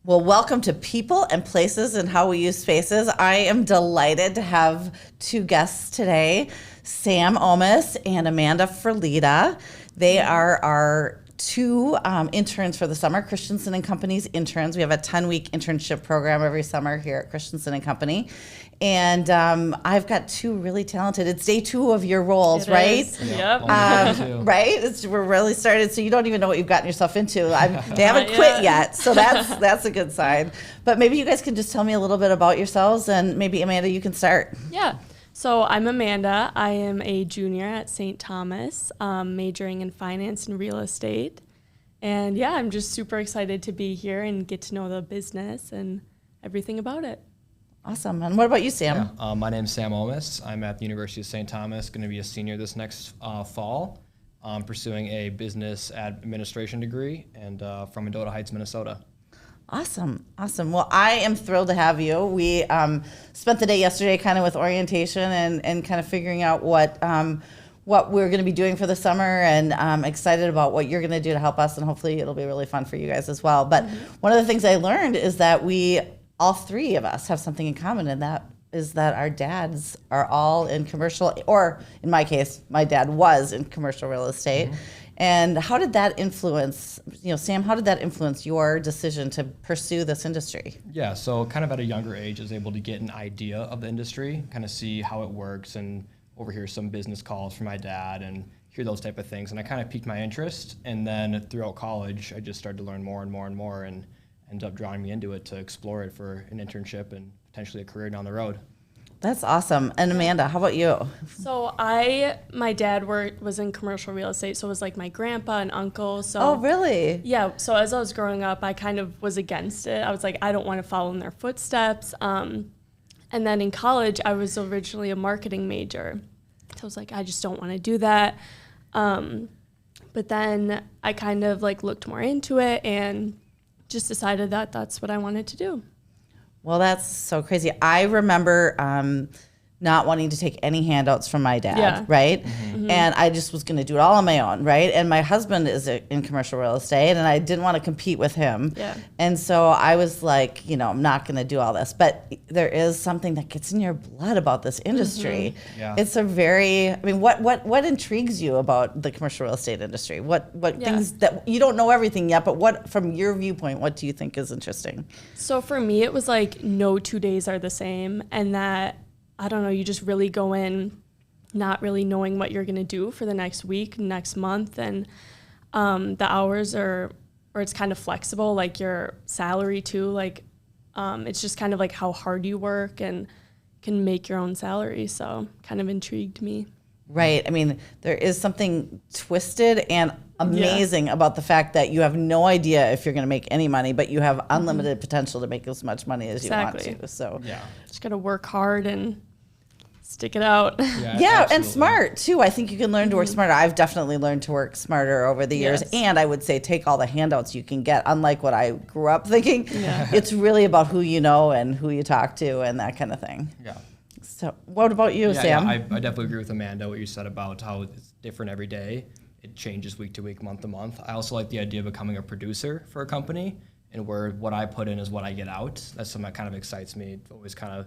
Well, welcome to People and Places and How We Use Spaces. I am delighted to have two guests today, Sam Ohmes and Amanda Ferlita. They are our two interns for the summer, Christianson and Company's interns. We have a 10-week internship program every summer here at Christianson and Company. And I've got two really talented. It's day 2 of your roles, right? Yep. Right? We're really started, so you don't even know what you've gotten yourself into. They haven't quit yet, so that's a good sign. But maybe you guys can just tell me a little bit about yourselves, and maybe Amanda, you can start. Yeah. So I'm Amanda. I am a junior at St. Thomas, majoring in finance and real estate. And yeah, I'm just super excited to be here and get to know the business and everything about it. Awesome. And what about you, Sam? Yeah, my name's Sam Ohmes. I'm at the University of St. Thomas, going to be a senior this next fall. I'm pursuing a business administration degree and from Mendota Heights, Minnesota. Awesome. Well, I am thrilled to have you. We spent the day yesterday kind of with orientation and kind of figuring out what we're going to be doing for the summer, and I'm excited about what you're going to do to help us, and hopefully it'll be really fun for you guys as well. But one of the things I learned is that all three of us have something in common, and that is that our dads are all in commercial, or in my case, my dad was in commercial real estate. And how did that influence, Sam, how did that influence your decision to pursue this industry? Yeah, so kind of at a younger age, I was able to get an idea of the industry, kind of see how it works and overhear some business calls from my dad and hear those type of things. And I kind of piqued my interest. And then throughout college, I just started to learn more and more and more, and ended up drawing me into it to explore it for an internship and potentially a career down the road. That's awesome. And Amanda, how about you? So my dad was in commercial real estate, so it was like my grandpa and uncle. So Oh, really? Yeah, so as I was growing up, I kind of was against it. I was like, I don't want to follow in their footsteps. And then in college, I was originally a marketing major. So I was like, I just don't want to do that. But then I kind of like looked more into it and just decided that that's what I wanted to do. Well, that's so crazy. I remember not wanting to take any handouts from my dad, right? Mm-hmm. And I just was going to do it all on my own, right? And my husband is in commercial real estate, and I didn't want to compete with him. Yeah. And so I was like, I'm not going to do all this. But there is something that gets in your blood about this industry. Mm-hmm. Yeah. It's what intrigues you about the commercial real estate industry? What things that you don't know everything yet, but what, from your viewpoint, what do you think is interesting? So for me, it was like no 2 days are the same, and that, I don't know, you just really go in not really knowing what you're going to do for the next week, next month. And the hours or it's kind of flexible, like your salary too. Like it's just kind of like how hard you work and can make your own salary. So kind of intrigued me. Right. I mean, there is something twisted and amazing about the fact that you have no idea if you're going to make any money, but you have unlimited potential to make as much money as you want to. So just got to work hard and stick it out. Yeah, and smart too. I think you can learn to work smarter. I've definitely learned to work smarter over the years. And I would say take all the handouts you can get, unlike what I grew up thinking. Yeah. It's really about who you know and who you talk to and that kind of thing. Yeah. So what about you, Sam? Yeah, I definitely agree with Amanda, what you said about how it's different every day. It changes week to week, month to month. I also like the idea of becoming a producer for a company, and where what I put in is what I get out. That's something that kind of excites me. It's always kind of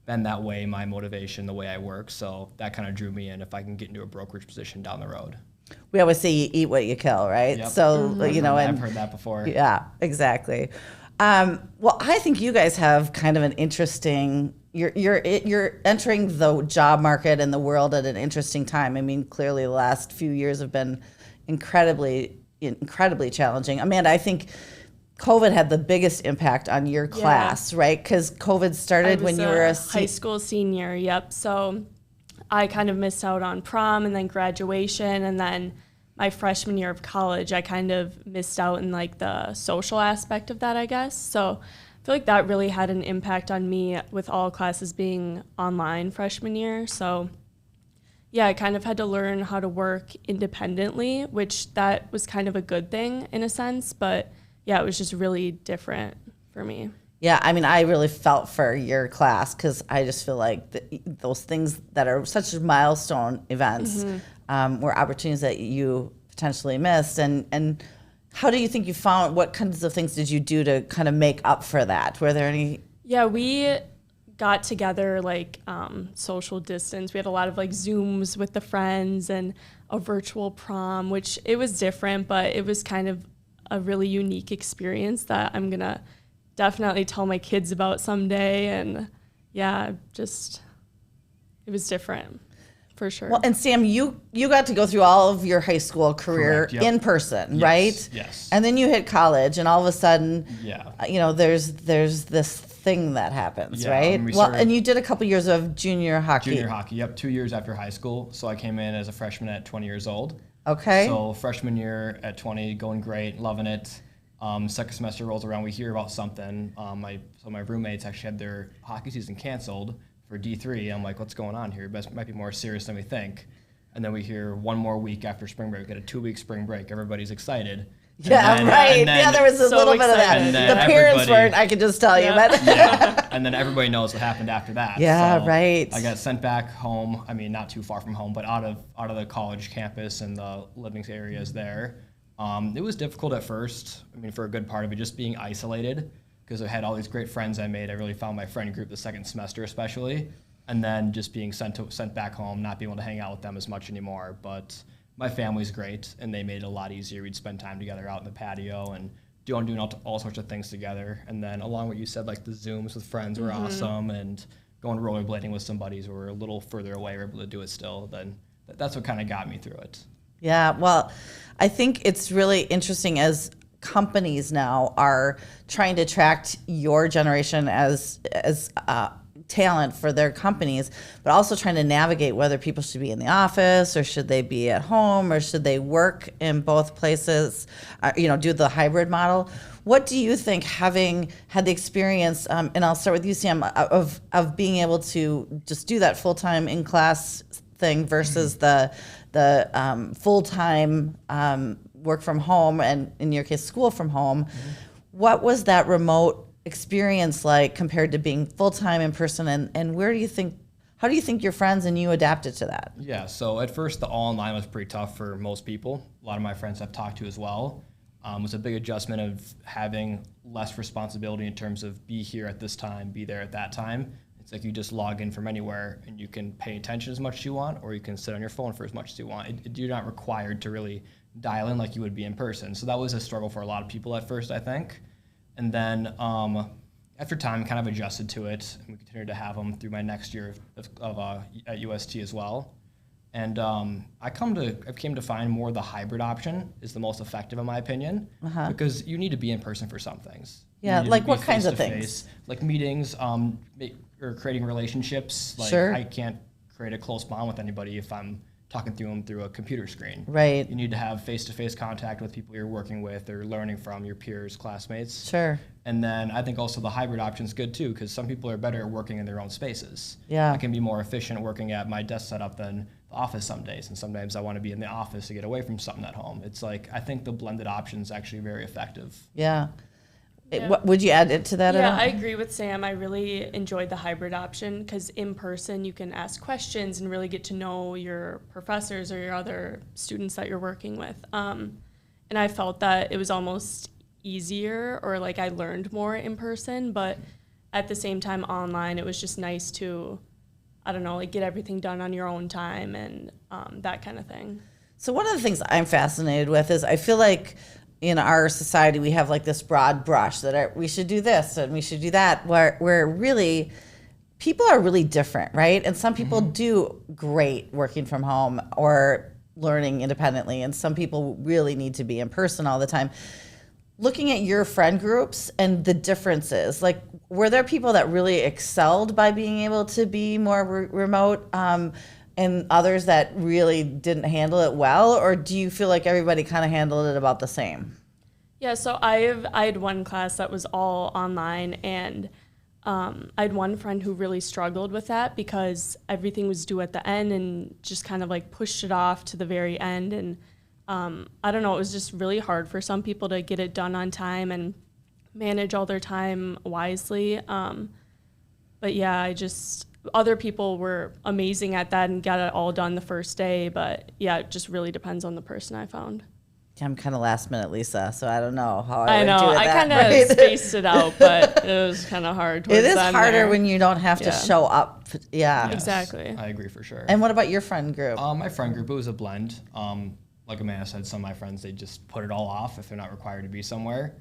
been that way, my motivation, the way I work. So that kind of drew me in if I can get into a brokerage position down the road. We always say you eat what you kill, right? Yep. So, I've heard that before. Yeah, exactly. Well, I think you guys have kind of an interesting, you're entering the job market and the world at an interesting time. I mean, clearly the last few years have been incredibly challenging. Amanda, I think COVID had the biggest impact on your class, right? Because COVID started when you were a high school senior. Yep. So I kind of missed out on prom and then graduation, and then my freshman year of college, I kind of missed out in like the social aspect of that, I guess. So I feel like that really had an impact on me with all classes being online freshman year. So yeah, I kind of had to learn how to work independently, which that was kind of a good thing in a sense, but yeah, it was just really different for me. Yeah, I mean, I really felt for your class because I just feel like those things that are such milestone events were opportunities that you potentially missed. And How do you think you found, what kinds of things did you do to kind of make up for that? Were there any? Yeah, we got together like social distance. We had a lot of like Zooms with the friends and a virtual prom, which it was different, but it was kind of a really unique experience that I'm going to definitely tell my kids about someday. And yeah, just, it was different. For sure. Well, and Sam, you got to go through all of your high school career Correct, yep. in person, Yes, right? yes. And then you hit college, and all of a sudden, Yeah. There's this thing that happens, Yeah, right? and we Well, started- and you did a couple years of junior hockey. Junior hockey, yep, 2 years after high school. So I came in as a freshman at 20 years old. Okay. So freshman year at 20, going great, loving it. Second semester rolls around, we hear about something. My roommates actually had their hockey season canceled for D3. I'm like, what's going on here? It might be more serious than we think. And then we hear one more week after spring break. We get a 2-week spring break. Everybody's excited. Yeah, And then- right. and then- Yeah, there was a So little bit of that. excited. The And then parents everybody- weren't, I can just tell you. Yeah. But Yeah, and then everybody knows what happened after that. Yeah, So right. I got sent back home. I mean, not too far from home, but out of the college campus and the living areas there. It was difficult at first. I mean, for a good part of it, just being isolated because I had all these great friends I made. I really found my friend group the second semester, especially, and then just being sent back home, not being able to hang out with them as much anymore. But my family's great, and they made it a lot easier. We'd spend time together out in the patio and doing all sorts of things together. And then along what you said, like the Zooms with friends were awesome, and going rollerblading with some buddies who were a little further away were able to do it still. Then that's what kind of got me through it. yeah, well, I think it's really interesting as companies now are trying to attract your generation as talent for their companies, but also trying to navigate whether people should be in the office or should they be at home or should they work in both places, do the hybrid model. What do you think, having had the experience, and I'll start with you, Sam, of being able to just do that full-time in-class thing versus the full-time work from home, and in your case, school from home. What was that remote experience like compared to being full-time in person, and how do you think your friends and you adapted to that? Yeah, so at first the all online was pretty tough for most people. A lot of my friends I've talked to as well. It was a big adjustment of having less responsibility in terms of be here at this time, be there at that time. It's like you just log in from anywhere and you can pay attention as much as you want, or you can sit on your phone for as much as you want. You're not required to really dial in like you would be in person. So that was a struggle for a lot of people at first, I think. And then after time, kind of adjusted to it, and we continued to have them through my next year at UST as well. And I came to find more the hybrid option is the most effective in my opinion, because you need to be in person for some things. Yeah, You need like to be what kinds of face-to-face, like meetings, or creating relationships. Like Sure. I can't create a close bond with anybody if I'm talking through them through a computer screen. Right. You need to have face-to-face contact with people you're working with or learning from, your peers, classmates. Sure. And then I think also the hybrid option is good too, because some people are better at working in their own spaces. Yeah. I can be more efficient working at my desk setup than the office some days, and sometimes I want to be in the office to get away from something at home. It's like, I think the blended option is actually very effective. Yeah. Yeah. What would you add it to that? Yeah, at all? I agree with Sam. I really enjoyed the hybrid option because in person you can ask questions and really get to know your professors or your other students that you're working with. And I felt that it was almost easier, or like I learned more in person, but at the same time online it was just nice to, I don't know, like get everything done on your own time and that kind of thing. So one of the things I'm fascinated with is I feel like in our society we have like this broad brush that we should do this and we should do that, where really people are really different, right? And some people do great working from home or learning independently, and some people really need to be in person all the time. Looking at your friend groups and the differences, like were there people that really excelled by being able to be more remote, and others that really didn't handle it well, or do you feel like everybody kind of handled it about the same? Yeah, so I had one class that was all online, and I had one friend who really struggled with that because everything was due at the end and just kind of like pushed it off to the very end. And I don't know, it was just really hard for some people to get it done on time and manage all their time wisely. But yeah, other people were amazing at that and got it all done the first day. But yeah, it just really depends on the person I found. I'm kind of last minute, Lisa, so I don't know how I would know. do I that. kind of spaced it out, but it was kind of hard. It is towards the end harder there. when you don't have to Yeah. show up. Yeah. Yes, Exactly. I agree for sure. And what about your friend group? My friend group, it was a blend. Like Amanda said, some of my friends, they just put it all off if they're not required to be somewhere.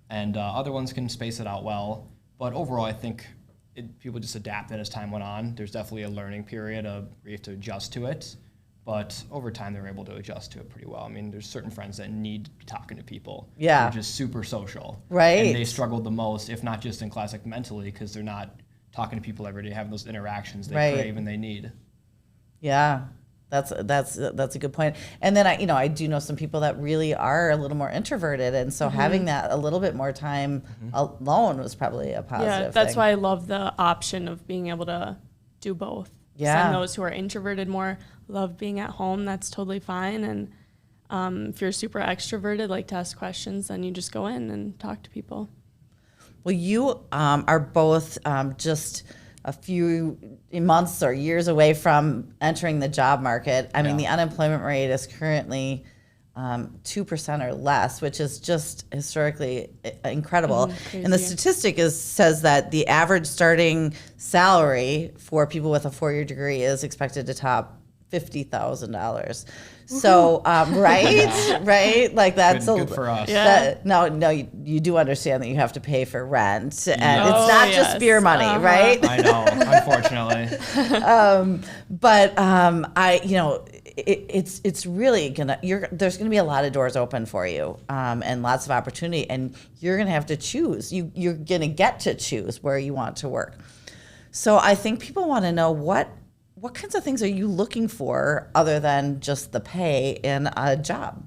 And other ones can space it out well. But overall, I think people just adapted as time went on. There's definitely a learning period where you have to adjust to it. But over time, they're able to adjust to it pretty well. I mean, there's certain friends that need to be talking to people. Yeah. They're just super social. Right. And they struggle the most, if not just in class, like mentally, because they're not talking to people every day, having those interactions they Right. crave and they need. Yeah, that's a good point. And then I do know some people that really are a little more introverted, and so having that a little bit more time alone was probably a positive Yeah, that's thing. why I love the option of being able to do both. Yeah. Some those who are introverted more love being at home. That's totally fine. And if you're super extroverted, like to ask questions, then you just go in and talk to people. Well, you are both just a few months or years away from entering the job market. I mean, the unemployment rate is currently 2% or less, which is just historically incredible. Crazy. And the statistic says that the average starting salary for people with a 4-year degree is expected to top $50,000. So, right? Like that's Good for us. Yeah. no, you do understand that you have to pay for rent, and Yeah. it's not just yes. beer money, right? I know, unfortunately. But it's really there's gonna be a lot of doors open for you, and lots of opportunity, and you're gonna have to choose. You're gonna get to choose where you want to work. So I think people want to know what kinds of things are you looking for other than just the pay in a job?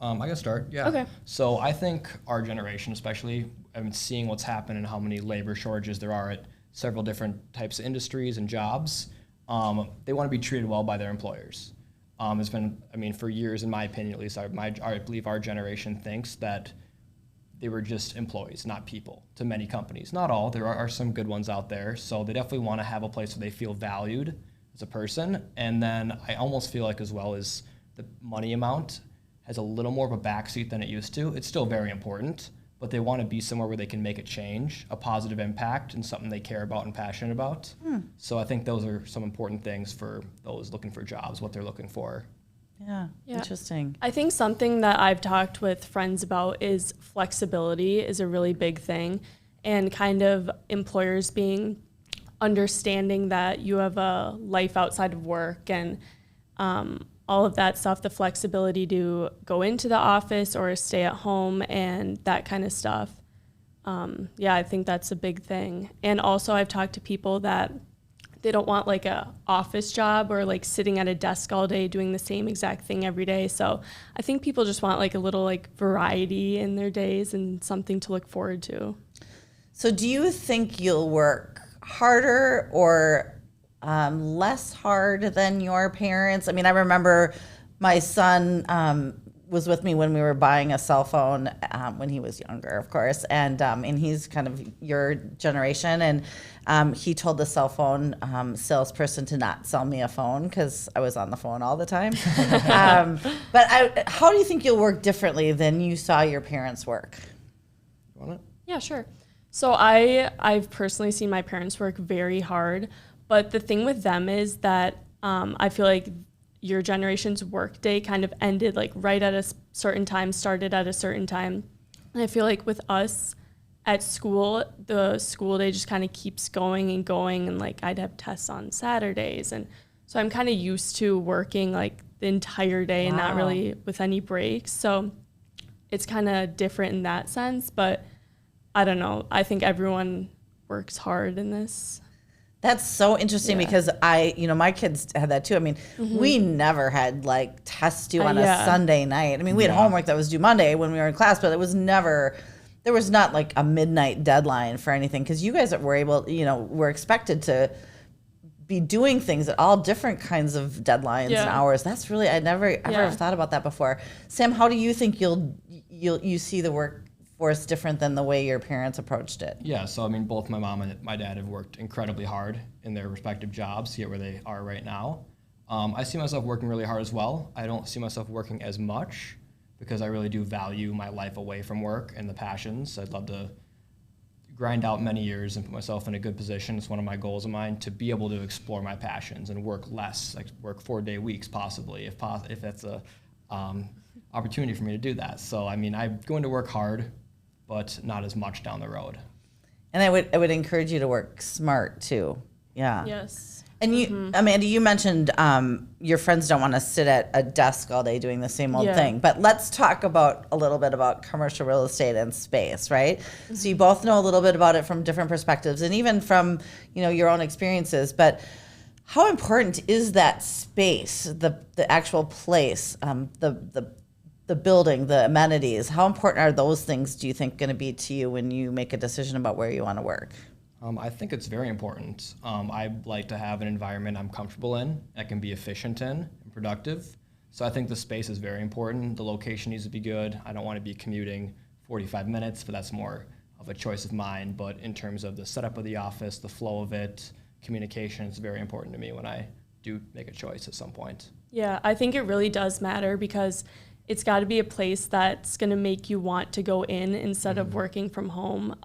I can start, yeah. Okay. So I think our generation, especially, seeing what's happened and how many labor shortages there are at several different types of industries and jobs, they want to be treated well by their employers. It's been, for years, in my opinion, at least, I believe our generation thinks that they were just employees, not people, to many companies. Not all, there are some good ones out there. So they definitely want to have a place where they feel valued as a person. And then I almost feel like as well as the money amount has a little more of a backseat than it used to. It's still very important, but they want to be somewhere where they can make a change, a positive impact, and something they care about and passionate about. So I think those are some important things for those looking for jobs, what they're looking for. Yeah, Yeah. interesting. I think something that I've talked with friends about is flexibility is a really big thing, and kind of employers being understanding that you have a life outside of work and all of that stuff, the flexibility to go into the office or stay at home and that kind of stuff. I think that's a big thing. And also I've talked to people that they don't want like a office job or like sitting at a desk all day doing the same exact thing every day. So I think people just want like a little like variety in their days and something to look forward to. So do you think you'll work harder or less hard than your parents? I mean, I remember my son was with me when we were buying a cell phone when he was younger, of course, and he's kind of your generation, and he told the cell phone salesperson to not sell me a phone because I was on the phone all the time. But how do you think you'll work differently than you saw your parents work? You want it? Yeah, sure. So I've personally seen my parents work very hard, but the thing with them is that I feel like your generation's work day kind of ended like right at a certain time, started at a certain time. And I feel like with us at school, the school day just kind of keeps going, and like I'd have tests on Saturdays. And so I'm kind of used to working like the entire day and not Wow. really with any breaks. So it's kind of different in that sense, but I don't know. I think everyone works hard in this. That's so interesting Yeah. because my kids had that too. I mean, we never had like tests due on a Yeah. Sunday night. I mean, we had homework that was due Monday when we were in class, but there was not like a midnight deadline for anything because you guys were expected to be doing things at all different kinds of deadlines and Yeah. hours. That's really, I never ever Yeah. have thought about that before. Sam, how do you think you see the workforce different than the way your parents approached it? Yeah, so both my mom and my dad have worked incredibly hard in their respective jobs to get where they are right now. I see myself working really hard as well. I don't see myself working as much because I really do value my life away from work and the passions. I'd love to grind out many years and put myself in a good position. It's one of my goals of mine to be able to explore my passions and work less, like work 4-day weeks possibly, if that's a opportunity for me to do that. So I mean, I'm going to work hard, but not as much down the road. And I would encourage you to work smart too. Yeah. Yes. And you, Amanda, you mentioned your friends don't want to sit at a desk all day doing the same old thing. But let's talk a little bit about commercial real estate and space, right? So you both know a little bit about it from different perspectives, and even from your own experiences. But how important is that space, the actual place, the building, the amenities? How important are those things, do you think, going to be to you when you make a decision about where you want to work? I think it's very important. I like to have an environment I'm comfortable in, that can be efficient in and productive. So I think the space is very important. The location needs to be good. I don't want to be commuting 45 minutes, but that's more of a choice of mine. But in terms of the setup of the office, the flow of it, communication is very important to me when I do make a choice at some point. Yeah, I think it really does matter because it's got to be a place that's going to make you want to go in instead of working from home.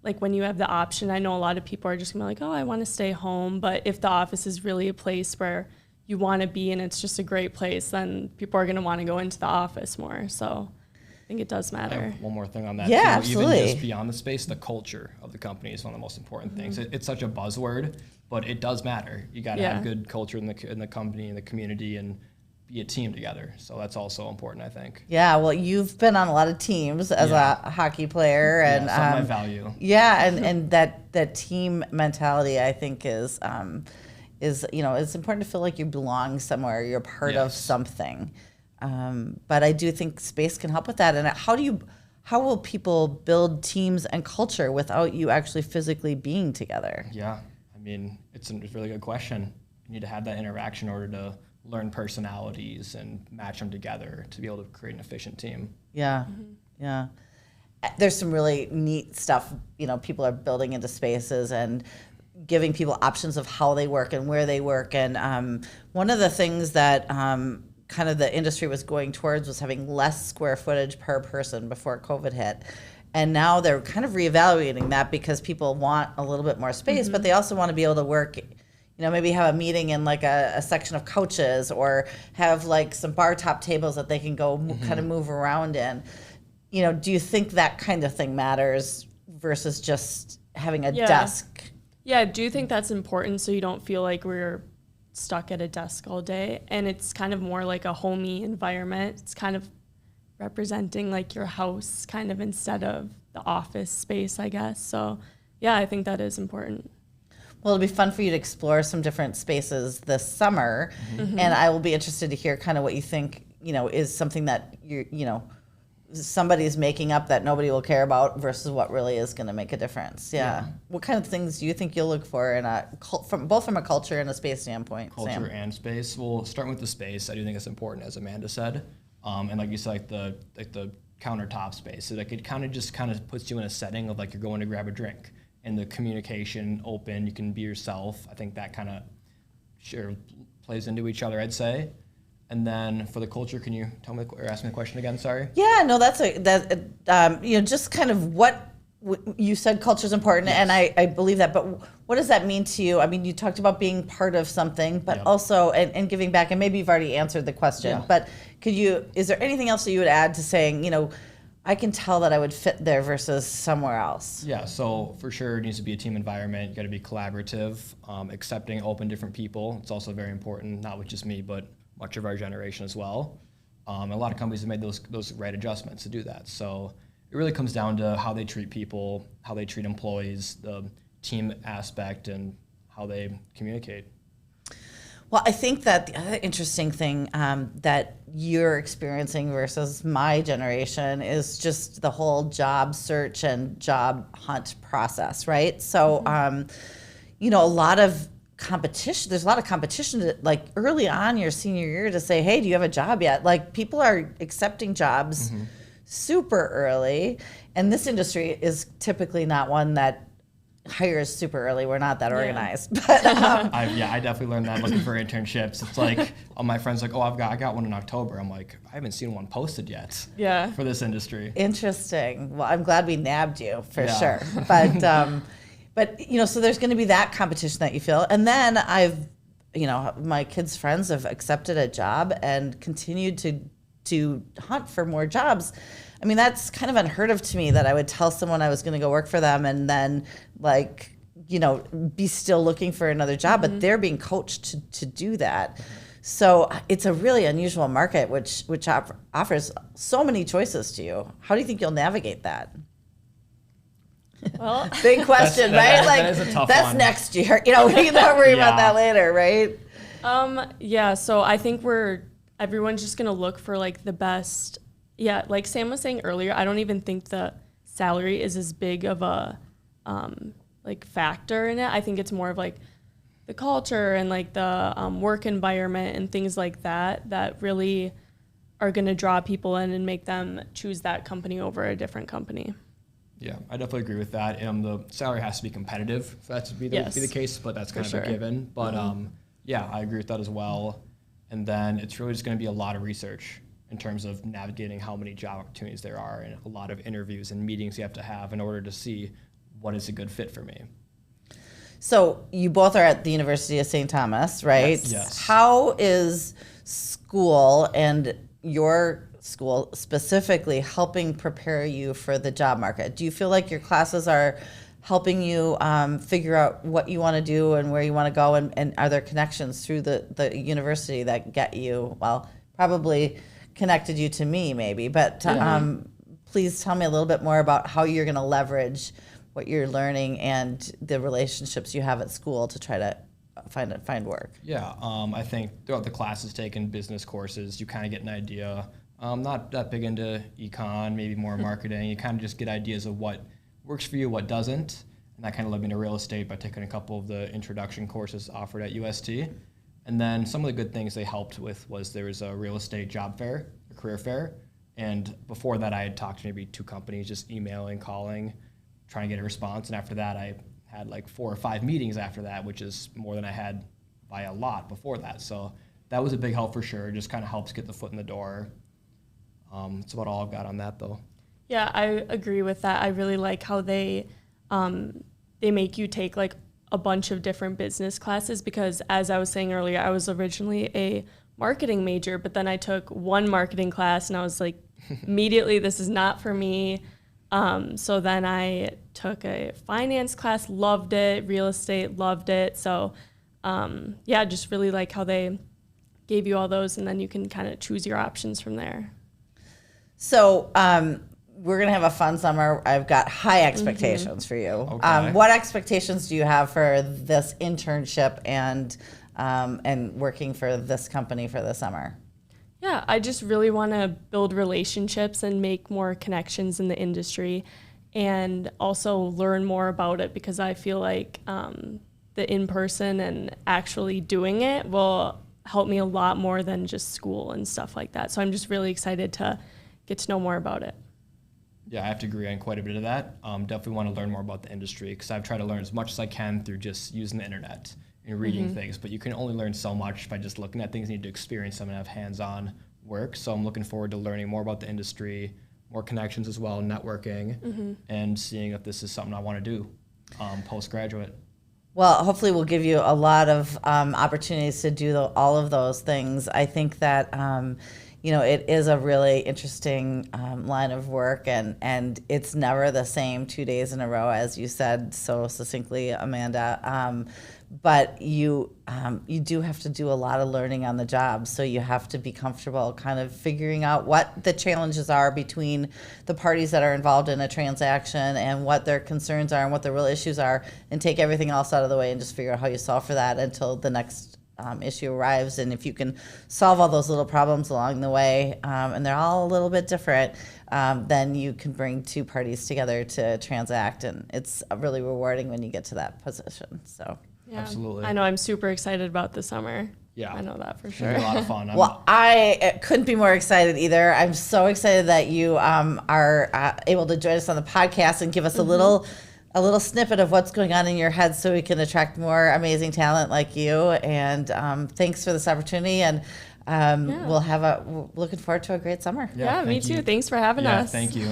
Like when you have the option, I know a lot of people are just gonna be like, oh, I want to stay home. But if the office is really a place where you want to be and it's just a great place, then people are gonna want to go into the office more. So I think it does I matter. have one more thing on that. Yeah, too. absolutely. Even just beyond the space, the culture of the company is one of the most important things. It's such a buzzword, but it does matter. You got to have good culture in the company and the community and be a team together. So that's also important, I think. Yeah, well, you've been on a lot of teams as a hockey player, and something I value. Yeah, and that team mentality, I think, is it's important to feel like you belong somewhere, you're part of something. But I do think space can help with that. And how will people build teams and culture without you actually physically being together? Yeah, I mean, it's a really good question. You need to have that interaction in order to learn personalities and match them together to be able to create an efficient team. Yeah, yeah. There's some really neat stuff, people are building into spaces and giving people options of how they work and where they work. And one of the things that kind of the industry was going towards was having less square footage per person before COVID hit. And now they're kind of reevaluating that because people want a little bit more space, but they also want to be able to work, maybe have a meeting in like a section of couches, or have like some bar top tables that they can go kind of move around in. Do you think that kind of thing matters versus just having a desk? Yeah, I do think that's important so you don't feel like we're stuck at a desk all day. And it's kind of more like a homey environment. It's kind of representing like your house kind of instead of the office space, I guess. So yeah, I think that is important. Well, it'll be fun for you to explore some different spaces this summer, and I will be interested to hear kind of what you think, is something that somebody's making up that nobody will care about versus what really is going to make a difference. Yeah. What kind of things do you think you'll look for in both from a culture and a space standpoint? Culture Sam? and space. Well, starting with the space, I do think it's important, as Amanda said, and like you said, like the countertop space. So like it kind of puts you in a setting of like you're going to grab a drink. And the communication open, you can be yourself. I think that kind of plays into each other, I'd say. And then for the culture, can you tell me or ask me the question again? Sorry. Yeah, no, just kind of what you said. Culture is important, and I believe that. But what does that mean to you? I mean, you talked about being part of something, but also and giving back. And maybe you've already answered the question, but is there anything else that you would add to saying, I can tell that I would fit there versus somewhere else? Yeah, so for sure it needs to be a team environment. You got to be collaborative, accepting, open, different people. It's also very important, not with just me, but much of our generation as well. A lot of companies have made those right adjustments to do that. So it really comes down to how they treat people, how they treat employees, the team aspect, and how they communicate. Well, I think that the other interesting thing that you're experiencing versus my generation is just the whole job search and job hunt process, right? So, a lot of competition. There's a lot of competition, like early on your senior year, to say, hey, do you have a job yet? Like people are accepting jobs super early, and this industry is typically not one that hires super early. We're not that Yeah. organized. But I definitely learned that looking for internships. It's like all my friends like, oh, I got one in October. I'm like, I haven't seen one posted yet. Yeah. For this industry. interesting. Well, I'm glad we nabbed you for Yeah. sure. But so there's going to be that competition that you feel, and then my kids' friends have accepted a job and continued to hunt for more jobs. I mean, that's kind of unheard of to me that I would tell someone I was going to go work for them and then be still looking for another job, but they're being coached to do that. So it's a really unusual market, which offers so many choices to you. How do you think you'll navigate that? Well, Big question, right? that is a tough that's one. next year. We can not worry about Yeah. that later, right? yeah, so I think everyone's just gonna look for like the best. Yeah, like Sam was saying earlier, I don't even think the salary is as big of a factor in it. I think it's more of like the culture and like the work environment and things like that really are gonna draw people in and make them choose that company over a different company. Yeah, I definitely agree with that. The salary has to be competitive for that to be the case, but that's kind of a given. But yeah, I agree with that as well. And then it's really just going to be a lot of research in terms of navigating how many job opportunities there are and a lot of interviews and meetings you have to have in order to see what is a good fit for me. So you both are at the University of St. Thomas, right? Yes. How is school and your school specifically helping prepare you for the job market? Do you feel like your classes are helping you figure out what you want to do and where you want to go? And are there connections through the university that get you, probably connected you to me maybe, but please tell me a little bit more about how you're going to leverage what you're learning and the relationships you have at school to try to find work. Yeah, I think throughout the classes taken business courses, you kind of get an idea. Not that big into econ, maybe more marketing. You kind of just get ideas of what works for you, what doesn't. And that kind of led me to real estate by taking a couple of the introduction courses offered at UST. And then some of the good things they helped with was there was a real estate job fair, a career fair. And before that, I had talked to maybe 2 companies, just emailing, calling, trying to get a response. And after that, I had like 4 or 5 meetings after that, which is more than I had by a lot before that. So that was a big help for sure. It just kind of helps get the foot in the door. That's about all I've got on that, though. Yeah, I agree with that. I really like how they make you take like a bunch of different business classes because, as I was saying earlier, I was originally a marketing major, but then I took one marketing class and I was like, immediately, this is not for me. So then I took a finance class, loved it, real estate, loved it. So yeah, just really like how they gave you all those and then you can kind of choose your options from there. So we're going to have a fun summer. I've got high expectations for you. Okay. What expectations do you have for this internship and working for this company for the summer? Yeah, I just really want to build relationships and make more connections in the industry and also learn more about it because I feel like the in-person and actually doing it will help me a lot more than just school and stuff like that. So I'm just really excited to get to know more about it. Yeah, I have to agree on quite a bit of that. Definitely want to learn more about the industry because I've tried to learn as much as I can through just using the internet and reading things, but you can only learn so much by just looking at things. You need to experience them and have hands-on work. So I'm looking forward to learning more about the industry, more connections as well, networking, and seeing if this is something I want to do post-graduate. Well, hopefully we'll give you a lot of opportunities to do all of those things. I think that it is a really interesting line of work, and it's never the same 2 days in a row, as you said so succinctly, Amanda. But you do have to do a lot of learning on the job, so you have to be comfortable kind of figuring out what the challenges are between the parties that are involved in a transaction and what their concerns are and what the real issues are, and take everything else out of the way and just figure out how you solve for that until the next issue arrives. And if you can solve all those little problems along the way, and they're all a little bit different, then you can bring 2 parties together to transact, and it's really rewarding when you get to that position. So. Yeah, Absolutely. I know I'm super excited about the summer. Yeah. I know that for It's sure. gonna be a lot of fun. Well, I couldn't be more excited either. I'm so excited that you are able to join us on the podcast and give us a little a little snippet of what's going on in your head so we can attract more amazing talent like you. And thanks for this opportunity. And we're looking forward to a great summer. Yeah, me thank too. you. Thanks for having us. Thank you.